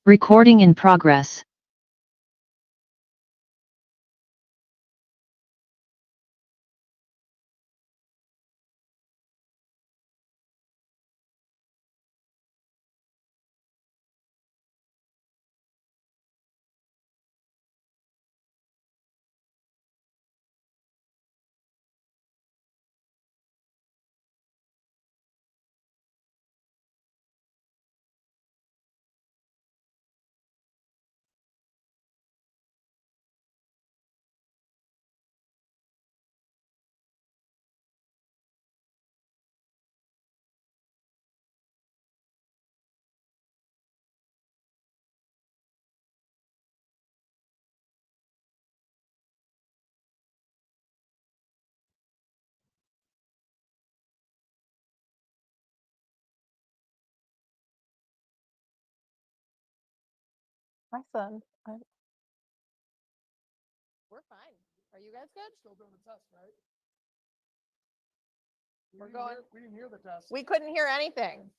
Recording in progress. My son. We're fine. Are you guys good? Still doing the test, right? We're going. We didn't hear the test. We couldn't hear anything.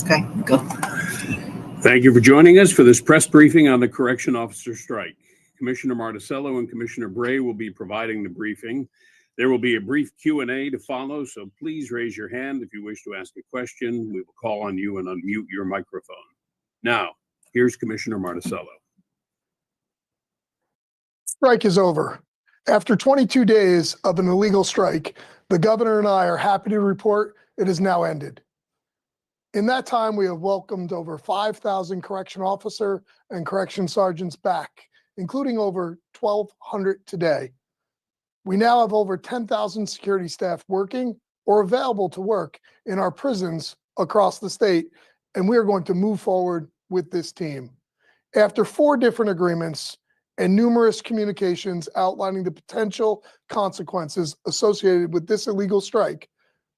Okay, go. Thank you for joining us for this press briefing on the correction officer strike. Commissioner Marticello and Commissioner Bray will be providing the briefing. There will be a brief Q&A to follow, so please raise your hand if you wish to ask a question. We will call on you and unmute your microphone. Now, here's Commissioner Marticello. Strike is over. After 22 days of an illegal strike, the governor and I are happy to report it has now ended. In that time, we have welcomed over 5,000 correction officer and correction sergeants back, including over 1,200 today. We now have over 10,000 security staff working or available to work in our prisons across the state, and we are going to move forward with this team. After 4 different agreements and numerous communications outlining the potential consequences associated with this illegal strike,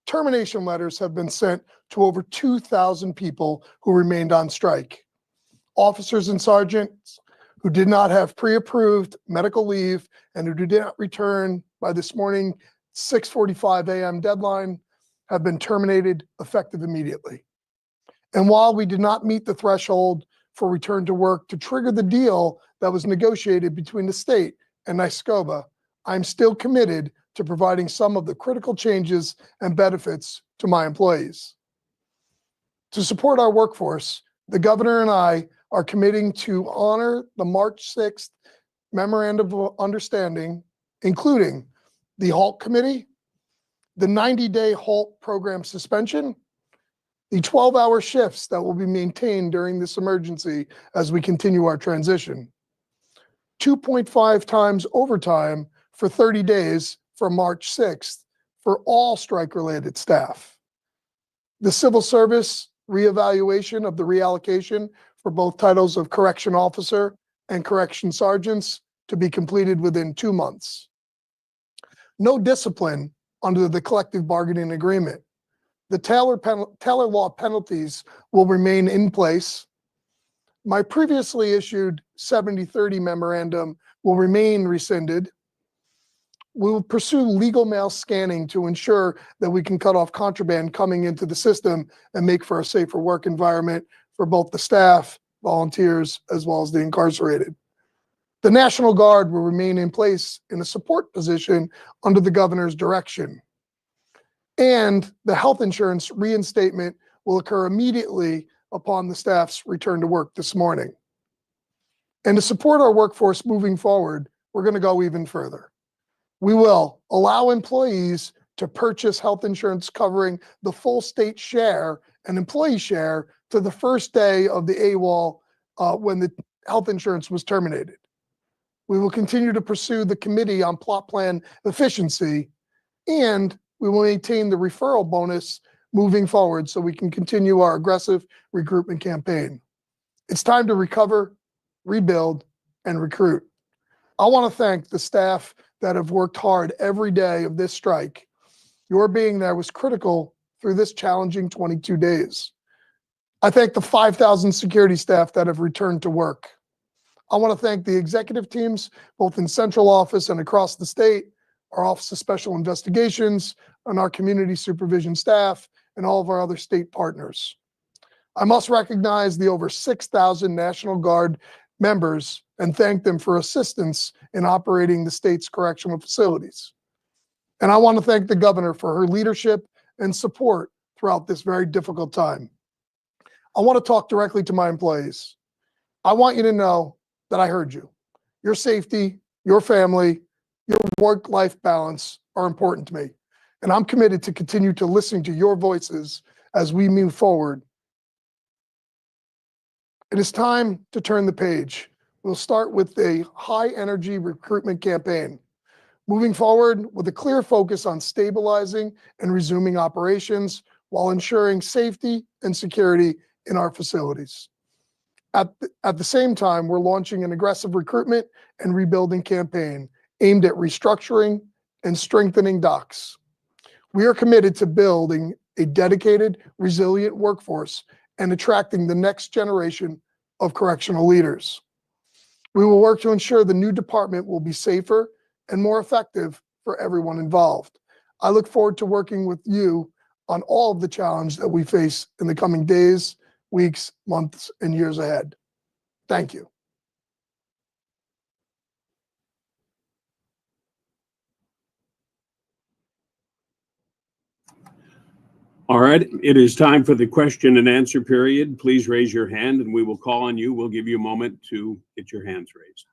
termination letters have been sent to over 2,000 people who remained on strike. Officers and sergeants who did not have pre-approved medical leave and who did not return by this morning 6:45 a.m. deadline have been terminated effective immediately. And while we did not meet the threshold for return to work to trigger the deal that was negotiated between the state and NYSCOBA, I'm still committed to providing some of the critical changes and benefits to my employees. To support our workforce, the governor and I are committing to honor the March 6th Memorandum of Understanding, including the HALT Committee, the 90-day HALT program suspension, the 12-hour shifts that will be maintained during this emergency as we continue our transition, 2.5 times overtime for 30 days from March 6th for all strike-related staff, the civil service reevaluation of the reallocation for both titles of correction officer and correction sergeants to be completed within 2 months. No discipline under the collective bargaining agreement. The Taylor law penalties will remain in place. My previously issued 70-30 memorandum will remain rescinded. We will pursue legal mail scanning to ensure that we can cut off contraband coming into the system and make for a safer work environment for both the staff, volunteers, as well as the incarcerated. The National Guard will remain in place in a support position under the governor's direction. And the health insurance reinstatement will occur immediately upon the staff's return to work this morning. And to support our workforce moving forward, we're going to go even further. We will allow employees to purchase health insurance covering the full state share and employee share to the first day of the AWOL when the health insurance was terminated. We will continue to pursue the Committee on Plot Plan Efficiency, and we will maintain the referral bonus moving forward so we can continue our aggressive recruitment campaign. It's time to recover, rebuild, and recruit. I want to thank the staff that have worked hard every day of this strike. Your being there was critical through this challenging 22 days. I thank the 5,000 security staff that have returned to work. I want to thank the executive teams, both in central office and across the state, our Office of Special Investigations, and our community supervision staff, and all of our other state partners. I must recognize the over 6,000 National Guard members and thank them for assistance in operating the state's correctional facilities. And I want to thank the governor for her leadership and support throughout this very difficult time. I want to talk directly to my employees. I want you to know that I heard you. Your safety, your family, your work-life balance are important to me. And I'm committed to continue to listen to your voices as we move forward. It is time to turn the page. We'll start with a high-energy recruitment campaign, moving forward with a clear focus on stabilizing and resuming operations while ensuring safety and security in our facilities. At the same time, we're launching an aggressive recruitment and rebuilding campaign aimed at restructuring and strengthening docks. We are committed to building a dedicated, resilient workforce and attracting the next generation of correctional leaders. We will work to ensure the new department will be safer and more effective for everyone involved. I look forward to working with you on all of the challenge that we face in the coming days, weeks, months, and years ahead. Thank you. All right, it is time for the question and answer period. Please raise your hand and we will call on you. We'll give you a moment to get your hands raised.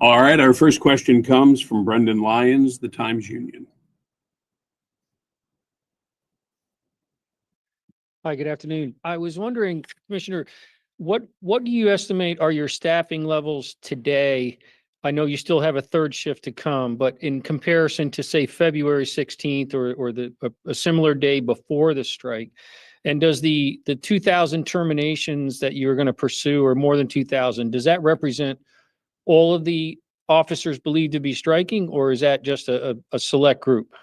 All right, our first question comes from Brendan Lyons, the Times-Union. Hi, good afternoon. I was wondering, Commissioner, what do you estimate are your staffing levels today? I know you still have a third shift to come, but in comparison to, say, February 16th or a similar day before the strike, and does the 2,000 terminations that you're going to pursue, or more than 2,000, does that represent all of the officers believed to be striking, or is that just a select group?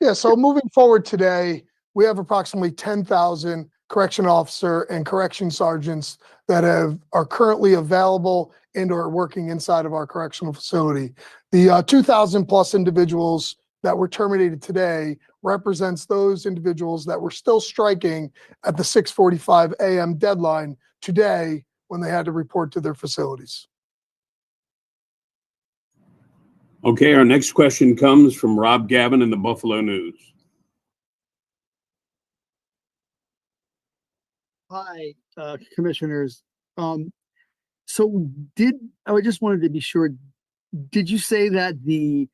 Yeah, so moving forward today, we have approximately 10,000 correction officer and correction sergeants that are currently available and are working inside of our correctional facility. The 2,000 plus individuals that were terminated today represents those individuals that were still striking at the 6:45 a.m. deadline today when they had to report to their facilities. Okay, our next question comes from Rob Gavin in the Buffalo News. Hi, commissioners. I just wanted to be sure, did you say that the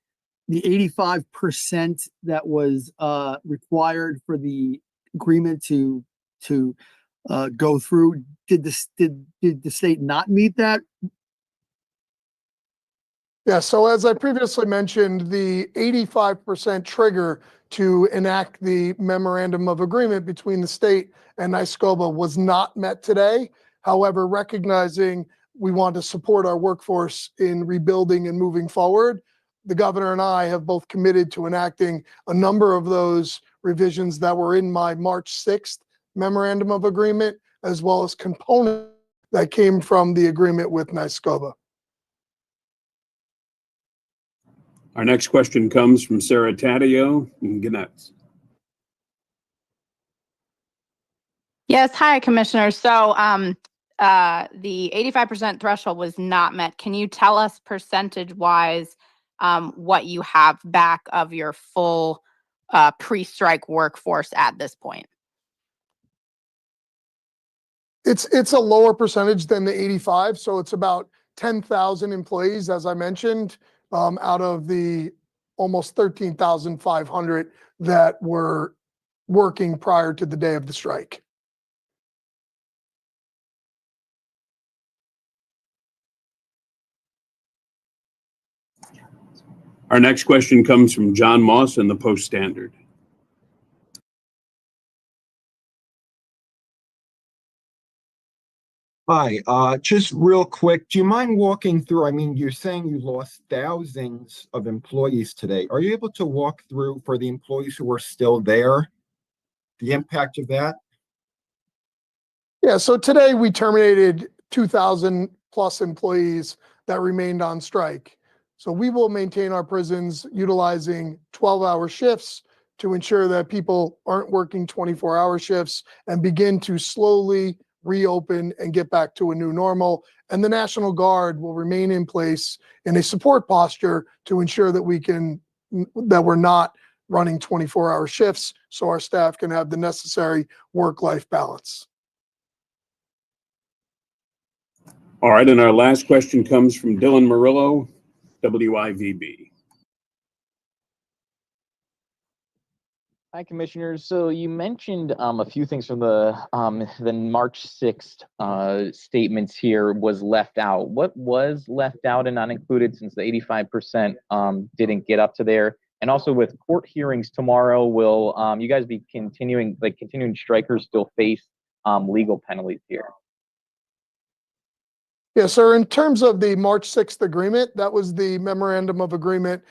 85% that was required for the agreement to go through, did the state not meet that? Yeah, so as I previously mentioned, the 85% trigger to enact the memorandum of agreement between the state and NYSCOBA was not met today. However, recognizing we want to support our workforce in rebuilding and moving forward, the governor and I have both committed to enacting a number of those revisions that were in my March 6th memorandum of agreement, as well as components that came from the agreement with NYSCOBA. Our next question comes from Sarah Taddeo in Gannett. Yes, hi, Commissioner. So the 85% threshold was not met. Can you tell us percentage-wise what you have back of your full pre-strike workforce at this point? It's a lower percentage than the 85, so it's about 10,000 employees, as I mentioned, out of the almost 13,500 that were working prior to the day of the strike. Our next question comes from John Moss in the Post Standard. Hi, just real quick, do you mind walking through? I mean, you're saying you lost thousands of employees today. Are you able to walk through for the employees who are still there, the impact of that? Yeah, so today we terminated 2,000 plus employees that remained on strike. So we will maintain our prisons utilizing 12-hour shifts to ensure that people aren't working 24-hour shifts and begin to slowly reopen and get back to a new normal. And the National Guard will remain in place in a support posture to ensure that we're not running 24-hour shifts so our staff can have the necessary work-life balance. All right, and our last question comes from Dylan Murillo, WIVB. Hi, Commissioners. So you mentioned a few things from the March 6th statements here was left out. What was left out and not included since the 85% didn't get up to there? And also with court hearings tomorrow, will you guys be continuing strikers still face legal penalties here? Yeah, sir. In terms of the March 6th agreement, that was the memorandum of agreement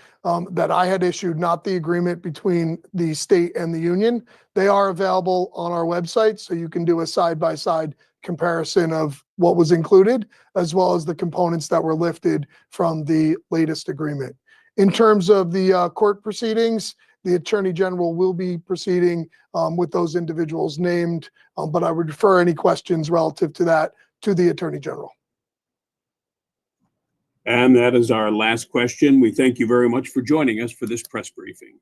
that I had issued, not the agreement between the state and the union. They are available on our website, so you can do a side-by-side comparison of what was included, as well as the components that were lifted from the latest agreement. In terms of the court proceedings, the Attorney General will be proceeding with those individuals named, but I would refer any questions relative to that to the Attorney General. And that is our last question. We thank you very much for joining us for this press briefing.